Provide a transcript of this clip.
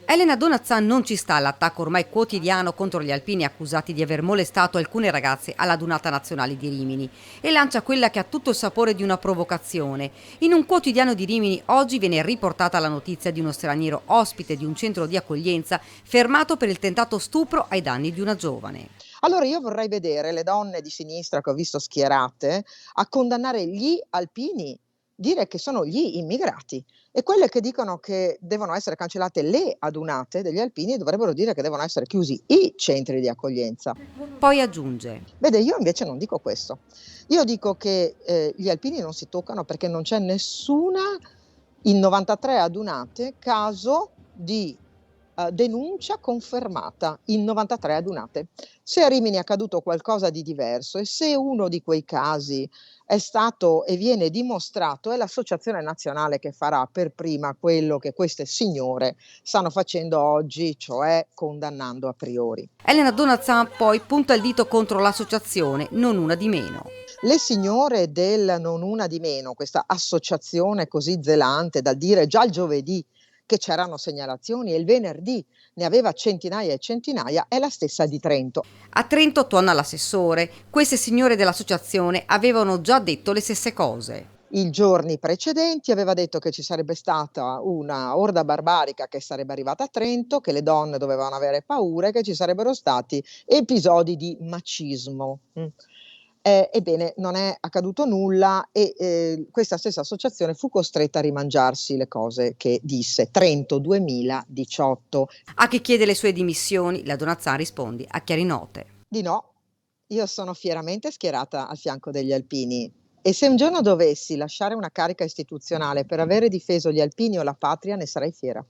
Elena Donazan non ci sta all'attacco ormai quotidiano contro gli alpini accusati di aver molestato alcune ragazze alla Dunata Nazionale di Rimini e lancia quella che ha tutto il sapore di una provocazione. In un quotidiano di Rimini oggi viene riportata la notizia di uno straniero ospite di un centro di accoglienza fermato per il tentato stupro ai danni di una giovane. Allora io vorrei vedere le donne di sinistra che ho visto schierate a condannare gli alpini, dire che sono gli immigrati, e quelle che dicono che devono essere cancellate le adunate degli alpini dovrebbero dire che devono essere chiusi i centri di accoglienza. Poi aggiunge: Vede, io invece non dico questo. Io dico che gli alpini non si toccano perché non c'è nessuna, in 93 adunate, caso di denuncia confermata in 93 adunate. Se a Rimini è accaduto qualcosa di diverso e se uno di quei casi è stato e viene dimostrato, è l'associazione nazionale che farà per prima quello che queste signore stanno facendo oggi, cioè condannando a priori. Elena Donazan poi punta il dito contro l'associazione Non Una di Meno. Le signore del Non Una di Meno, questa associazione così zelante da dire già il giovedì che c'erano segnalazioni e il venerdì ne aveva centinaia e centinaia, è la stessa di Trento. A Trento torna l'assessore. Queste signore dell'associazione avevano già detto le stesse cose. I giorni precedenti aveva detto che ci sarebbe stata una orda barbarica che sarebbe arrivata a Trento, che le donne dovevano avere paura e che ci sarebbero stati episodi di macismo. Ebbene, non è accaduto nulla e questa stessa associazione fu costretta a rimangiarsi le cose che disse. Trento 2018. A chi chiede le sue dimissioni, la Donazan risponde a chiari note. Di no, io sono fieramente schierata al fianco degli alpini e se un giorno dovessi lasciare una carica istituzionale per avere difeso gli alpini o la patria, ne sarei fiera.